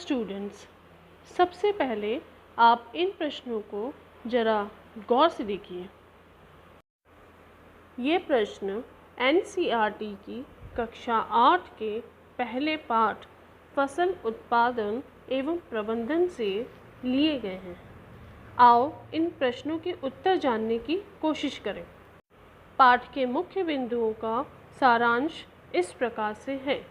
Students, सबसे पहले आप इन प्रश्नों को ज़रा गौर से देखिए। ये प्रश्न एनसीईआरटी की कक्षा 8 के पहले पाठ फसल उत्पादन एवं प्रबंधन से लिए गए हैं। आओ इन प्रश्नों के उत्तर जानने की कोशिश करें। पाठ के मुख्य बिंदुओं का सारांश इस प्रकार से है।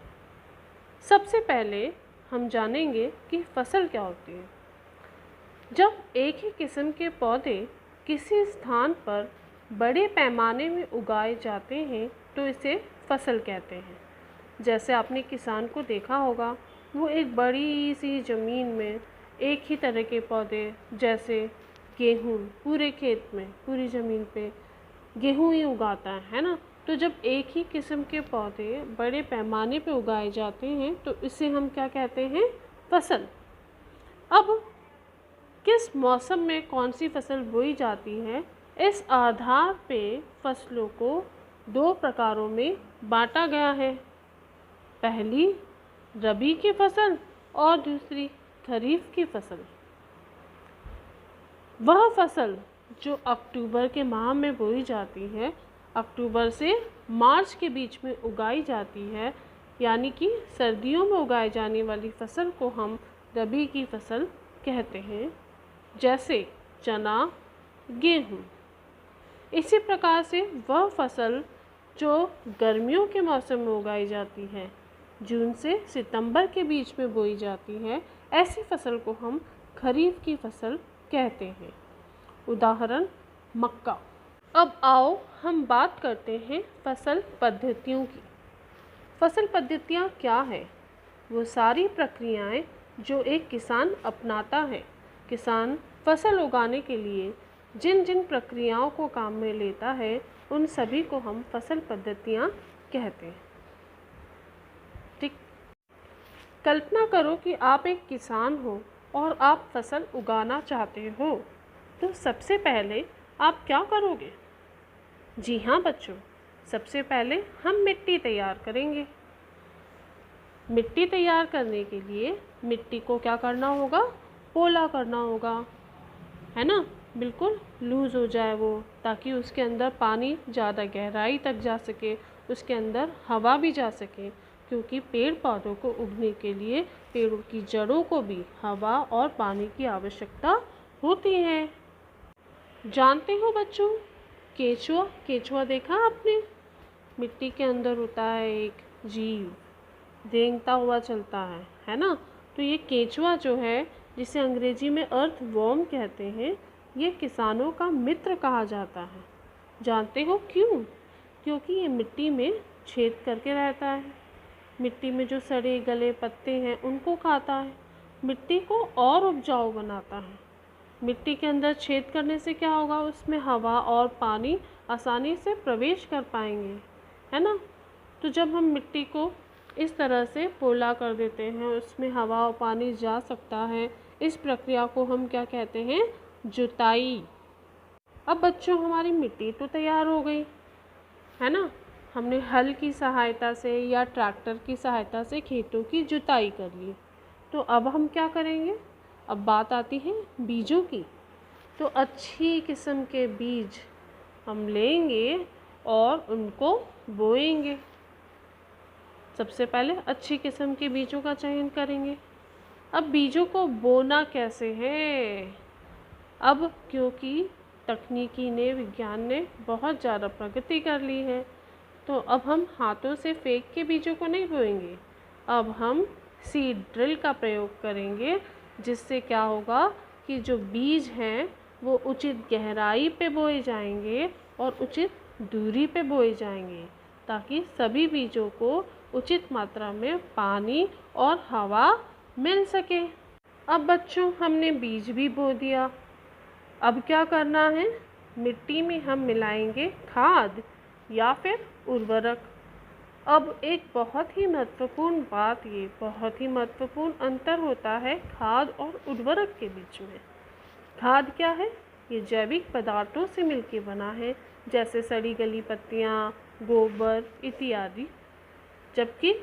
सबसे पहले हम जानेंगे कि फसल क्या होती है। जब एक ही किस्म के पौधे किसी स्थान पर बड़े पैमाने में उगाए जाते हैं तो इसे फसल कहते हैं। जैसे आपने किसान को देखा होगा, वो एक बड़ी सी ज़मीन में एक ही तरह के पौधे, जैसे गेहूँ, पूरे खेत में पूरी ज़मीन पे गेहूँ ही उगाता है ना। तो जब एक ही किस्म के पौधे बड़े पैमाने पे उगाए जाते हैं तो इसे हम क्या कहते हैं? फसल। अब किस मौसम में कौन सी फसल बोई जाती है, इस आधार पे फसलों को दो प्रकारों में बांटा गया है। पहली रबी की फसल और दूसरी खरीफ की फसल। वह फसल जो अक्टूबर के माह में बोई जाती है, अक्टूबर से मार्च के बीच में उगाई जाती है, यानी कि सर्दियों में उगाई जाने वाली फसल को हम रबी की फसल कहते हैं, जैसे चना, गेहूँ। इसी प्रकार से वह फसल जो गर्मियों के मौसम में उगाई जाती है, जून से सितंबर के बीच में बोई जाती है, ऐसी फसल को हम खरीफ की फसल कहते हैं। उदाहरण मक्का। अब आओ हम बात करते हैं फसल पद्धतियों की। फसल पद्धतियाँ क्या है? वो सारी प्रक्रियाएं जो एक किसान अपनाता है। किसान फसल उगाने के लिए जिन जिन प्रक्रियाओं को काम में लेता है, उन सभी को हम फसल पद्धतियाँ कहते हैं। ठीक। कल्पना करो कि आप एक किसान हो और आप फसल उगाना चाहते हो, तो सबसे पहले आप क्या करोगे? जी हाँ बच्चों, सबसे पहले हम मिट्टी तैयार करेंगे। मिट्टी तैयार करने के लिए मिट्टी को क्या करना होगा? पोला करना होगा, है ना। बिल्कुल लूज़ हो जाए वो, ताकि उसके अंदर पानी ज़्यादा गहराई तक जा सके, उसके अंदर हवा भी जा सके, क्योंकि पेड़ पौधों को उगने के लिए पेड़ों की जड़ों को भी हवा और पानी की आवश्यकता होती है। जानते हो बच्चों, केचुआ, केचुआ देखा आपने? मिट्टी के अंदर होता है एक जीव, रेंगता हुआ चलता है ना। तो ये केचुआ जो है, जिसे अंग्रेजी में अर्थवॉर्म कहते हैं, ये किसानों का मित्र कहा जाता है। जानते हो क्यों? क्योंकि ये मिट्टी में छेद करके रहता है। मिट्टी में जो सड़े गले पत्ते हैं उनको खाता है, मिट्टी को और उपजाऊ बनाता है। मिट्टी के अंदर छेद करने से क्या होगा? उसमें हवा और पानी आसानी से प्रवेश कर पाएंगे, है ना। तो जब हम मिट्टी को इस तरह से पोला कर देते हैं, उसमें हवा और पानी जा सकता है, इस प्रक्रिया को हम क्या कहते हैं? जुताई। अब बच्चों, हमारी मिट्टी तो तैयार हो गई, है ना। हमने हल की सहायता से या ट्रैक्टर की सहायता से खेतों की जुताई कर ली। तो अब हम क्या करेंगे? अब बात आती है बीजों की। तो अच्छी किस्म के बीज हम लेंगे और उनको बोएंगे। सबसे पहले अच्छी किस्म के बीजों का चयन करेंगे। अब बीजों को बोना कैसे है? अब क्योंकि तकनीकी ने, विज्ञान ने बहुत ज़्यादा प्रगति कर ली है, तो अब हम हाथों से फेंक के बीजों को नहीं बोएंगे। अब हम सीड ड्रिल का प्रयोग करेंगे, जिससे क्या होगा कि जो बीज हैं वो उचित गहराई पे बोए जाएंगे और उचित दूरी पे बोए जाएंगे, ताकि सभी बीजों को उचित मात्रा में पानी और हवा मिल सके। अब बच्चों, हमने बीज भी बो दिया। अब क्या करना है? मिट्टी में हम मिलाएंगे खाद या फिर उर्वरक। अब एक बहुत ही महत्वपूर्ण बात, ये बहुत ही महत्वपूर्ण अंतर होता है खाद और उर्वरक के बीच में। खाद क्या है? ये जैविक पदार्थों से मिलके बना है, जैसे सड़ी गली पत्तियाँ, गोबर इत्यादि। जबकि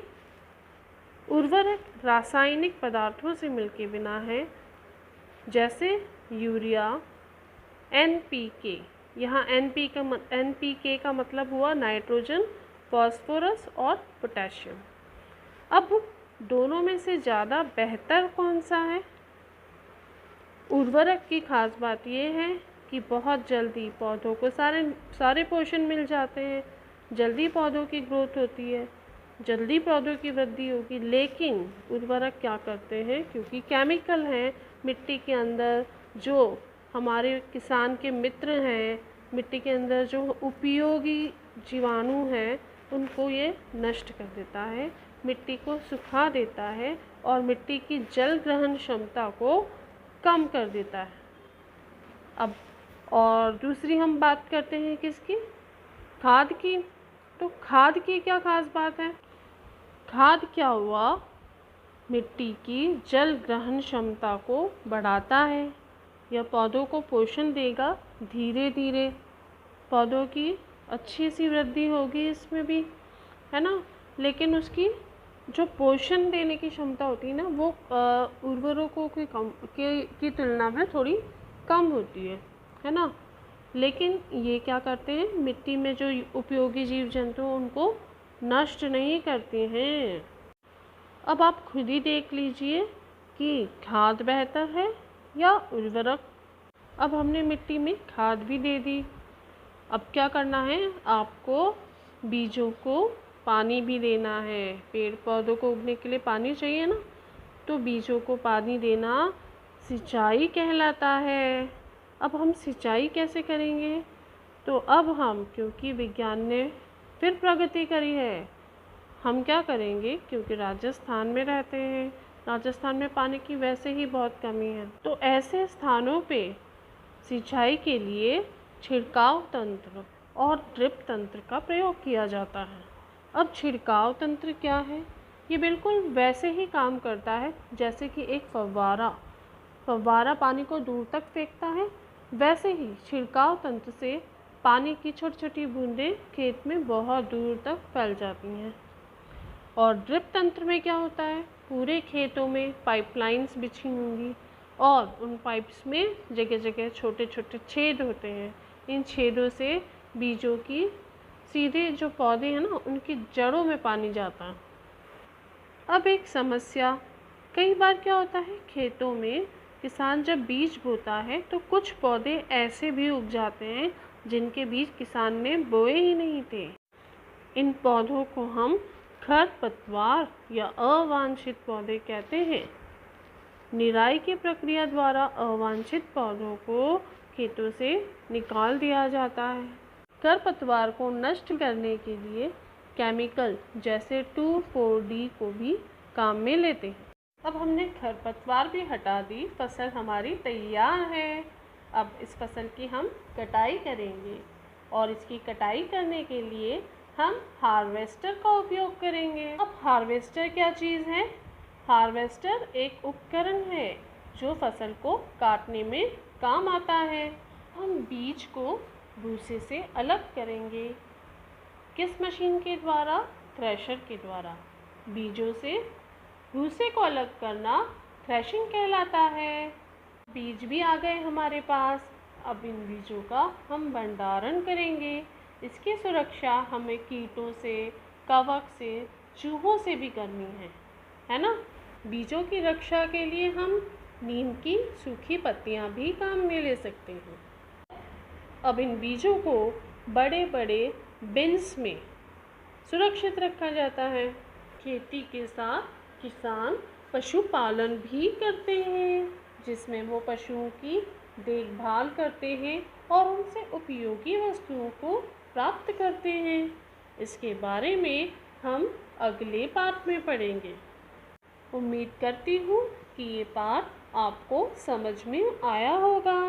उर्वरक रासायनिक पदार्थों से मिलके बना है, जैसे यूरिया, NPK। यहाँ NPK का मतलब हुआ नाइट्रोजन, फास्फोरस और पोटेशियम। अब दोनों में से ज़्यादा बेहतर कौन सा है? उर्वरक की खास बात यह है कि बहुत जल्दी पौधों को सारे पोषण मिल जाते हैं, जल्दी पौधों की ग्रोथ होती है, जल्दी पौधों की वृद्धि होगी। लेकिन उर्वरक क्या करते हैं, क्योंकि केमिकल हैं मिट्टी के अंदर, जो हमारे किसान के मित्र हैं, मिट्टी के अंदर जो उपयोगी जीवाणु हैं उनको ये नष्ट कर देता है, मिट्टी को सुखा देता है और मिट्टी की जल ग्रहण क्षमता को कम कर देता है। अब और दूसरी हम बात करते हैं किसकी? खाद की। तो खाद की क्या खास बात है? खाद क्या हुआ? मिट्टी की जल ग्रहण क्षमता को बढ़ाता है। यह पौधों को पोषण देगा, धीरे धीरे पौधों की अच्छी सी वृद्धि होगी इसमें भी, है ना। लेकिन उसकी जो पोषण देने की क्षमता होती है ना, वो उर्वरकों की तुलना में थोड़ी कम होती है ना। लेकिन ये क्या करते हैं, मिट्टी में जो उपयोगी जीव जंतु उनको नष्ट नहीं करते हैं। अब आप खुद ही देख लीजिए कि खाद बेहतर है या उर्वरक। अब हमने मिट्टी में खाद भी दे दी, अब क्या करना है, आपको बीजों को पानी भी देना है। पेड़ पौधों को उगने के लिए पानी चाहिए ना, तो बीजों को पानी देना सिंचाई कहलाता है। अब हम सिंचाई कैसे करेंगे? तो अब हम, क्योंकि विज्ञान ने फिर प्रगति करी है, हम क्या करेंगे, क्योंकि राजस्थान में रहते हैं, राजस्थान में पानी की वैसे ही बहुत कमी है, तो ऐसे स्थानों पे सिंचाई के लिए छिड़काव तंत्र और ड्रिप तंत्र का प्रयोग किया जाता है। अब छिड़काव तंत्र क्या है? ये बिल्कुल वैसे ही काम करता है जैसे कि एक फव्वारा पानी को दूर तक फेंकता है, वैसे ही छिड़काव तंत्र से पानी की छोटी छोटी बूंदें खेत में बहुत दूर तक फैल जाती हैं। और ड्रिप तंत्र में क्या होता है, पूरे खेतों में पाइपलाइंस बिछी होंगी और उन पाइप्स में जगह जगह छोटे छोटे छेद होते हैं। इन छेदों से बीजों की सीधे जो पौधे हैं ना, उनकी जड़ों में पानी जाता है। अब एक समस्या, कई बार क्या होता है, खेतों में किसान जब बीज बोता है तो कुछ पौधे ऐसे भी उग जाते हैं जिनके बीज किसान ने बोए ही नहीं थे। इन पौधों को हम खरपतवार या अवांछित पौधे कहते हैं। निराई की प्रक्रिया द्वारा अवांछित पौधों को खेतों से निकाल दिया जाता है। खरपतवार को नष्ट करने के लिए केमिकल जैसे 2,4-D को भी काम में लेते हैं। अब हमने खरपतवार भी हटा दी, फसल हमारी तैयार है। अब इस फसल की हम कटाई करेंगे और इसकी कटाई करने के लिए हम हार्वेस्टर का उपयोग करेंगे। अब हार्वेस्टर क्या चीज़ है? हार्वेस्टर एक उपकरण है जो फसल को काटने में काम आता है। हम बीज को भूसे से अलग करेंगे। किस मशीन के द्वारा? थ्रेशर के द्वारा। बीजों से भूसे को अलग करना थ्रेशिंग कहलाता है। बीज भी आ गए हमारे पास। अब इन बीजों का हम भंडारण करेंगे। इसकी सुरक्षा हमें कीटों से, कवक से, चूहों से भी करनी है ना। बीजों की रक्षा के लिए हम नीम की सूखी पत्तियां भी काम में ले सकते हैं। अब इन बीजों को बड़े बड़े बिन्स में सुरक्षित रखा जाता है। खेती के साथ किसान पशुपालन भी करते हैं, जिसमें वो पशुओं की देखभाल करते हैं और उनसे उपयोगी वस्तुओं को प्राप्त करते हैं। इसके बारे में हम अगले पाठ में पढ़ेंगे। उम्मीद करती हूँ कि ये पाठ आपको समझ में आया होगा।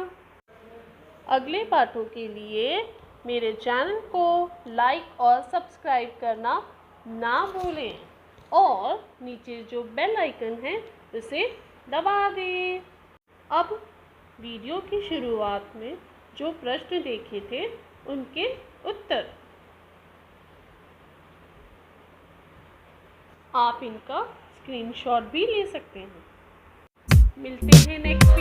अगले पाठों के लिए मेरे चैनल को लाइक और सब्सक्राइब करना ना भूलें और नीचे जो बेल आइकन है उसे दबा दें। अब वीडियो की शुरुआत में जो प्रश्न देखे थे उनके उत्तर आप इनका स्क्रीनशॉट भी ले सकते हैं। मिलते हैं नेक्स्ट